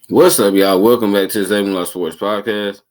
What's up, y'all? Welcome back to the Saving Law Sports Podcast.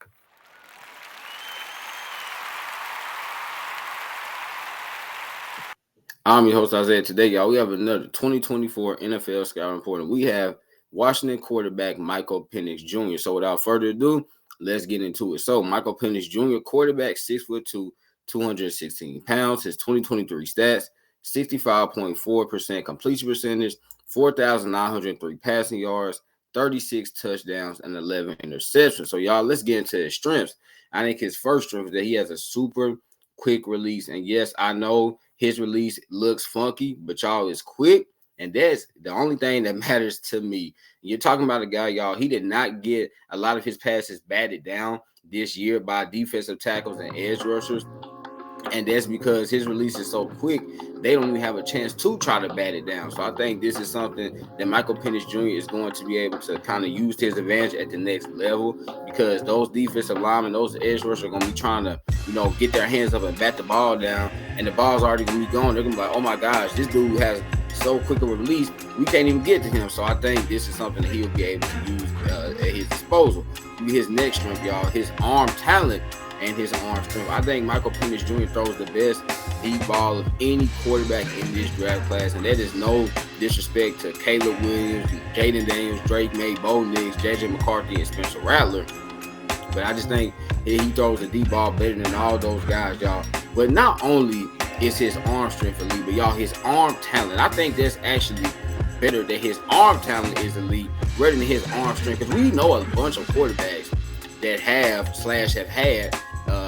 I'm your host, Isaiah. Today, y'all, we have another 2024 NFL Scouting Report, and we have Washington quarterback Michael Penix Jr. So, without further ado, let's get into it. So, Michael Penix Jr., quarterback, 6'2", 216 pounds. His 2023 stats: 65.4% completion percentage, 4,903 passing yards, 36 touchdowns, and 11 interceptions. So, y'all, let's get into his strengths. I think his first strength is that he has a super quick release. And yes, I know his release looks funky, but y'all is quick. And that's the only thing that matters to me. You're talking about a guy, y'all, he did not get a lot of his passes batted down this year by defensive tackles and edge rushers. And that's because his release is so quick, they don't even have a chance to try to bat it down. So I think this is something that Michael Penix Jr. is going to be able to kind of use to his advantage at the next level, because those defensive linemen, those edge rushers are going to be trying to, get their hands up and bat the ball down, and the ball's already going to be gone. They're going to be like, oh my gosh, this dude has so quick of a release, we can't even get to him. So I think this is something that he'll be able to use at his disposal. His next strength, y'all, his arm talent and his arm strength. I think Michael Penix Jr. throws the best deep ball of any quarterback in this draft class, and that is no disrespect to Caleb Williams, Jaden Daniels, Drake May, Bo Nix, JJ McCarthy, and Spencer Rattler. But I just think he throws the deep ball better than all those guys, y'all. But not only is his arm strength elite, but y'all, his arm talent, I think that's actually better that his arm talent is elite rather than his arm strength, because we know a bunch of quarterbacks that have had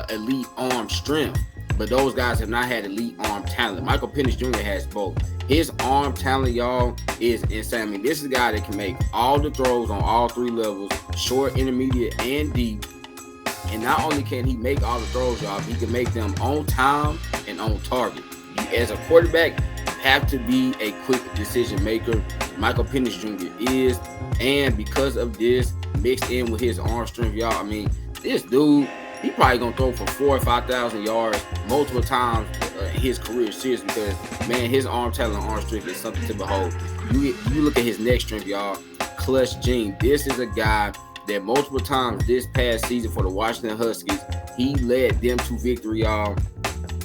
elite arm strength, but those guys have not had elite arm talent. Michael Penix Jr. has both. His arm talent, y'all, is insane. I mean, this is a guy that can make all the throws on all three levels, short, intermediate, and deep. And not only can he make all the throws, y'all, he can make them on time and on target. As a quarterback, you have to be a quick decision maker. Michael Penix Jr. is, and because of this, mixed in with his arm strength, y'all, I mean, this dude, he probably gonna throw for 4,000 or 5,000 yards multiple times in his career, seriously, because, man, his arm talent and arm strength is something to behold. You look at his next strength, y'all, clutch gene. This is a guy that multiple times this past season for the Washington Huskies, he led them to victory, y'all.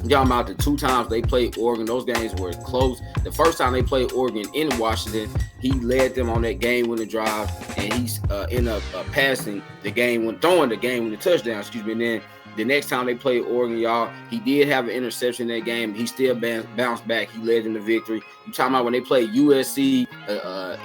Y'all about the two times they played Oregon, those games were close. The first time they played Oregon in Washington, he led them on that game-winning drive, and he's ended up passing the game when throwing the game-winning touchdown. And then the next time they played Oregon, y'all, he did have an interception in that game. He still bounced back. He led them to victory. You talking about when they played USC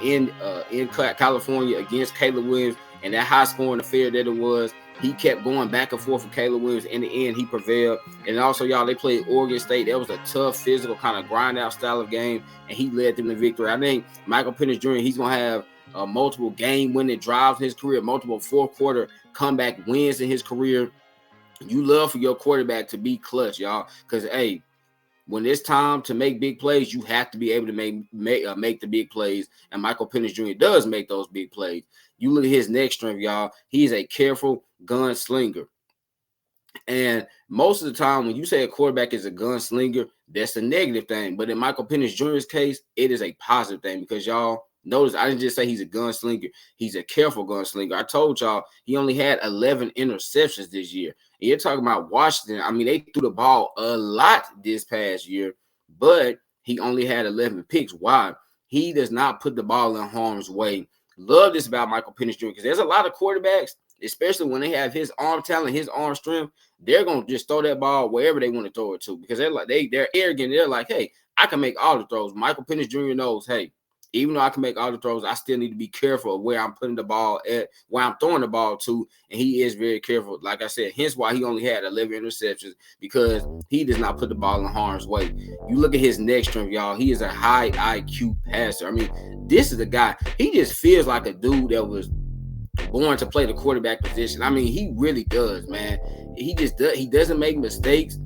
in California against Caleb Williams, and that high-scoring affair that it was. He kept going back and forth with Caleb Williams. In the end, he prevailed. And also, y'all, they played Oregon State. That was a tough, physical, kind of grind-out style of game, and he led them to victory. I think Michael Penix Jr., he's going to have multiple game-winning drives in his career, multiple fourth-quarter comeback wins in his career. You love for your quarterback to be clutch, y'all, because, hey, when it's time to make big plays, you have to be able to make the big plays, and Michael Penix Jr. does make those big plays. You look at his next strength, y'all. He's a careful gunslinger. And most of the time, when you say a quarterback is a gunslinger, that's a negative thing. But in Michael Penix Jr.'s case, it is a positive thing, because y'all notice I didn't just say he's a gunslinger. He's a careful gunslinger. I told y'all he only had 11 interceptions this year. And you're talking about Washington. I mean, they threw the ball a lot this past year, but he only had 11 picks. Why? He does not put the ball in harm's way. Love this about Michael Penix Jr., because there's a lot of quarterbacks, especially when they have his arm talent, his arm strength, they're going to just throw that ball wherever they want to throw it to, because they're arrogant. They're like, hey, I can make all the throws. Michael Penix Jr. knows, hey, even though I can make all the throws, I still need to be careful of where I'm putting the ball at, where I'm throwing the ball to, and he is very careful. Like I said, hence why he only had 11 interceptions, because he does not put the ball in harm's way. You look at his next strength, y'all. He is a high IQ passer. I mean, this is a guy, he just feels like a dude that was born to play the quarterback position. I mean, he really does, man. He doesn't make mistakes.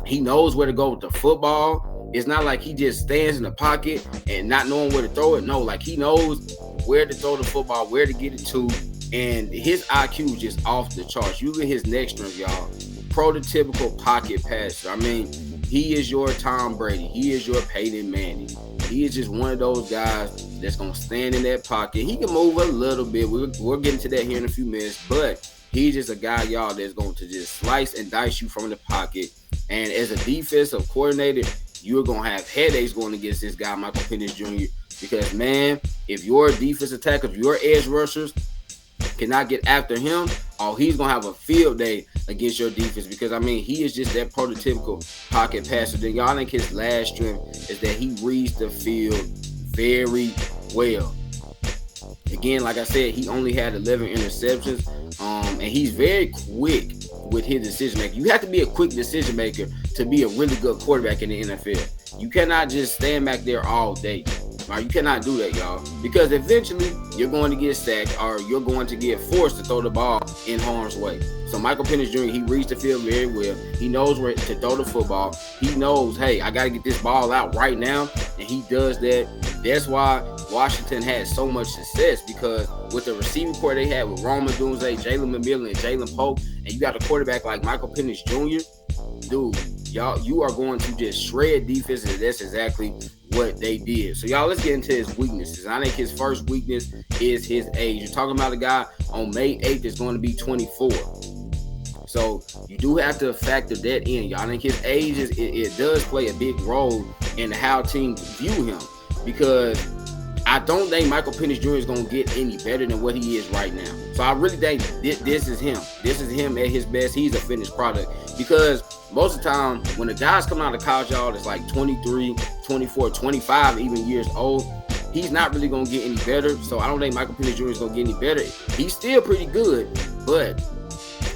He knows where to go with the football. It's not like he just stands in the pocket and not knowing where to throw it. No, like he knows where to throw the football, where to get it to, and his IQ is just off the charts. You look at his next strength, y'all. Prototypical pocket passer. I mean, he is your Tom Brady. He is your Peyton Manning. He is just one of those guys that's going to stand in that pocket. He can move a little bit. We'll get into that here in a few minutes. But he's just a guy, y'all, that's going to just slice and dice you from the pocket. And as a defensive coordinator, you're going to have headaches going against this guy, Michael Penix Jr. Because, man, if your defensive tackles, your edge rushers cannot get after him, he's going to have a field day against your defense. Because, I mean, he is just that prototypical pocket passer. Then y'all think his last strength is that he reads the field very well. Again, like I said, he only had 11 interceptions, and he's very quick with his decision making. You have to be a quick decision maker to be a really good quarterback in the NFL. You cannot just stand back there all day. Right? You cannot do that, y'all, because eventually you're going to get sacked or you're going to get forced to throw the ball in harm's way. So Michael Penix Jr., he reads the field very well. He knows where to throw the football. He knows, hey, I got to get this ball out right now, and he does that. That's why Washington had so much success, because with the receiving core they had with Rome Odunze, Jalen McMillan, and Jalen Polk, and you got a quarterback like Michael Penix Jr., dude, y'all, you are going to just shred defenses, and that's exactly what they did. So, y'all, let's get into his weaknesses. I think his first weakness is his age. You're talking about a guy on May 8th is going to be 24. So, you do have to factor that in, y'all. I think his age, it does play a big role in how teams view him, because I don't think Michael Penix Jr. is going to get any better than what he is right now. So, I really think this is him. This is him at his best. He's a finished product, because most of the time when the guys come out of college, y'all, that's like 23, 24, 25 even years old, he's not really going to get any better. So I don't think Michael Penix Jr. is going to get any better. He's still pretty good, but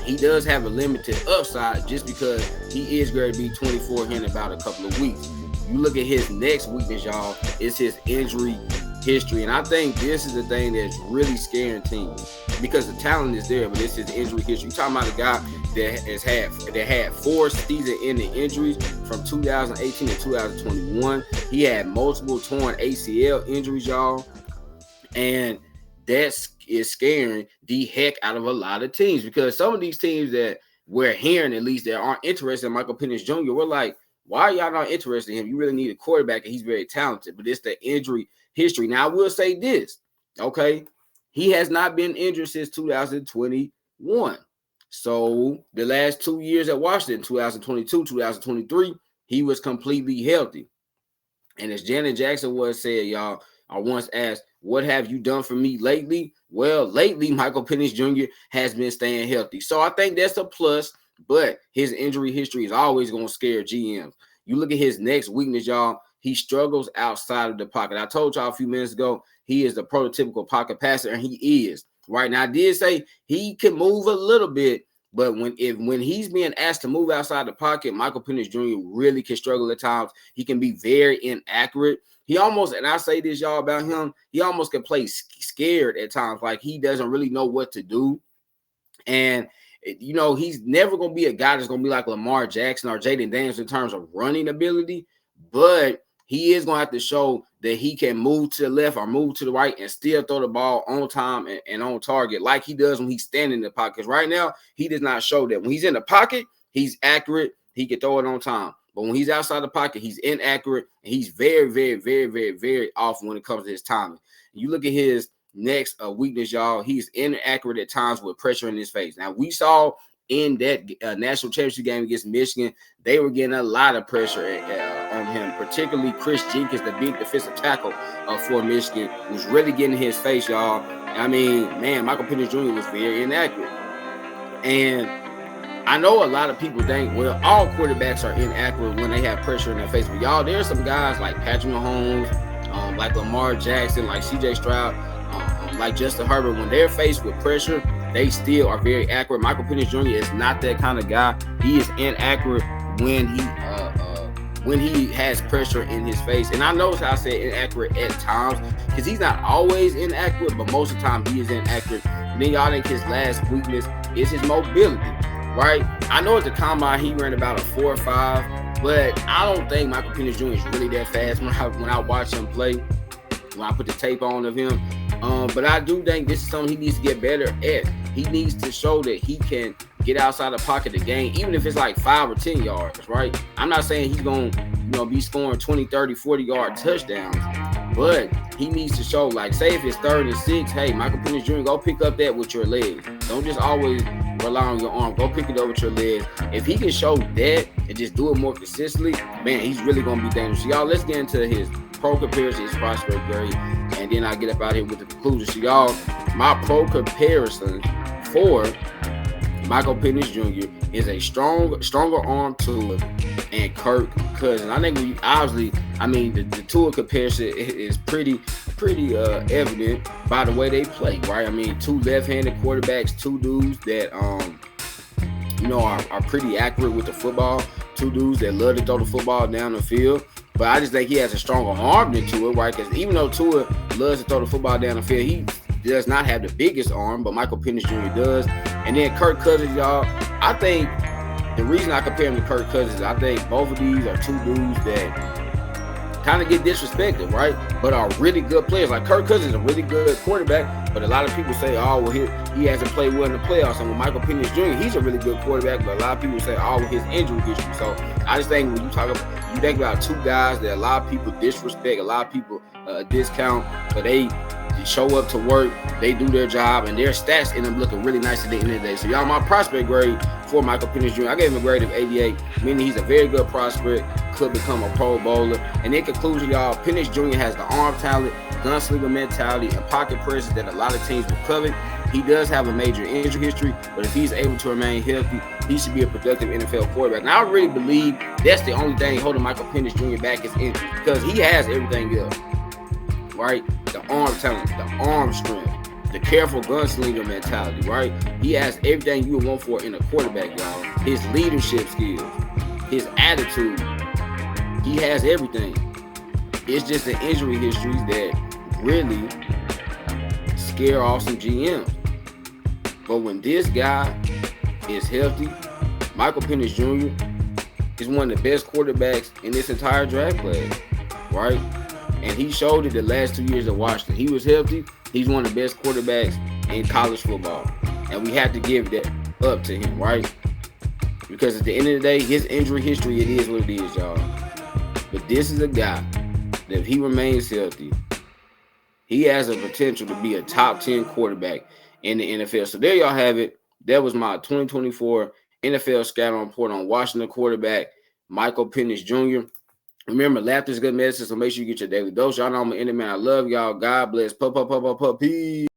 he does have a limited upside just because he is going to be 24 here in about a couple of weeks. You look at his next weakness, y'all, it's his injury history. And I think this is the thing that's really scaring teams, because the talent is there, but it's his injury history. You're talking about a guy that had 4 season-ending injuries from 2018 to 2021. He had multiple torn ACL injuries, y'all, and that is scaring the heck out of a lot of teams, because some of these teams that we're hearing, at least, that aren't interested in Michael Penix Jr., we're like, why are y'all not interested in him? You really need a quarterback, and he's very talented, but it's the injury history. Now, I will say this, okay? He has not been injured since 2021. So the last 2 years at Washington, 2022, 2023, he was completely healthy. And as Janet Jackson once said, y'all, I once asked, what have you done for me lately? Well, lately, Michael Penix Jr. has been staying healthy. So I think that's a plus, but his injury history is always going to scare GMs. You look at his next weakness, y'all, he struggles outside of the pocket. I told y'all a few minutes ago, he is the prototypical pocket passer, and he is. Right now, I did say he can move a little bit, but when he's being asked to move outside the pocket, Michael Penix Jr. really can struggle at times. He can be very inaccurate. He almost, and I say this, y'all, about him, he almost can play scared at times, like he doesn't really know what to do. And, you know, he's never going to be a guy that's going to be like Lamar Jackson or Jaden Daniels in terms of running ability, but he is going to have to show that he can move to the left or move to the right and still throw the ball on time and on target like he does when he's standing in the pocket. Because right now, he does not show that. When he's in the pocket, he's accurate. He can throw it on time. But when he's outside the pocket, he's inaccurate. And he's very, very, very, very, very off when it comes to his timing. You look at his next weakness, y'all. He's inaccurate at times with pressure in his face. Now, we saw in that national championship game against Michigan, they were getting a lot of pressure on him, particularly Chris Jenkins, the big defensive tackle for Michigan, was really getting in his face, y'all. I mean, man, Michael Penix Jr. was very inaccurate. And I know a lot of people think, well, all quarterbacks are inaccurate when they have pressure in their face. But, y'all, there are some guys like Patrick Mahomes, like Lamar Jackson, like C.J. Stroud, like Justin Herbert. When they're faced with pressure, they still are very accurate. Michael Penix Jr. is not that kind of guy. He is inaccurate when he has pressure in his face. And I notice how I said inaccurate at times, because he's not always inaccurate, but most of the time he is inaccurate. And then y'all think his last weakness is his mobility, right? I know at the combine he ran about a 4.5, but I don't think Michael Penix Jr. is really that fast when I watch him play, when I put the tape on of him. But I do think this is something he needs to get better at. He needs to show that he can get outside the pocket of the game, even if it's like 5 or 10 yards, right? I'm not saying he's going to, be scoring 20, 30, 40-yard touchdowns, but he needs to show, like, say if it's 3rd and 6, hey, Michael Penix Jr., go pick up that with your legs. Don't just always rely on your arm. Go pick it up with your legs. If he can show that and just do it more consistently, man, he's really going to be dangerous. So, y'all, let's get into his pro comparison, his prospect grade, and then I'll get up out here with the conclusion. So, y'all, my pro comparison for Michael Penix Jr. is a stronger arm Tua and Kirk Cousins. I think the Tua comparison is pretty evident by the way they play, right? I mean, 2 left-handed quarterbacks, 2 dudes that are pretty accurate with the football, 2 dudes that love to throw the football down the field. But I just think he has a stronger arm than Tua, right? Because even though Tua loves to throw the football down the field, he does not have the biggest arm, but Michael Penix Jr. does. And then Kirk Cousins, y'all, I think the reason I compare him to Kirk Cousins is I think both of these are 2 dudes that kind of get disrespected, right? But are really good players. Like Kirk Cousins is a really good quarterback, but a lot of people say, oh, well, he hasn't played well in the playoffs. And with Michael Penix Jr., he's a really good quarterback, but a lot of people say, oh, with his injury history. So I just think when you think about 2 guys that a lot of people disrespect, a lot of people discount, but they show up to work, they do their job, and their stats end up looking really nice at the end of the day. So, y'all, my prospect grade for Michael Penix Jr., I gave him a grade of 88, meaning he's a very good prospect, could become a Pro Bowler. And in conclusion, y'all, Penix Jr. has the arm talent, gunslinger mentality, and pocket presence that a lot of teams will covet. He does have a major injury history, but if he's able to remain healthy, he should be a productive NFL quarterback. And I really believe that's the only thing holding Michael Penix Jr. back is injury, because he has everything else, right? The arm talent, the arm strength, the careful gunslinger mentality, right? He has everything you would want for in a quarterback, y'all. His leadership skills, his attitude, he has everything. It's just the injury histories that really scare off some GMs. But when this guy is healthy, Michael Penix Jr. is one of the best quarterbacks in this entire draft class, right? And he showed it the last 2 years at Washington. He was healthy. He's one of the best quarterbacks in college football. And we have to give that up to him, right? Because at the end of the day, his injury history, it is what it is, y'all. But this is a guy that if he remains healthy, he has a potential to be a top 10 quarterback in the NFL. So there y'all have it. That was my 2024 NFL scouting report on Washington quarterback Michael Penix Jr. Remember, laughter is good medicine, so make sure you get your daily dose. Y'all know I'm an man. I love y'all. God bless. Peace.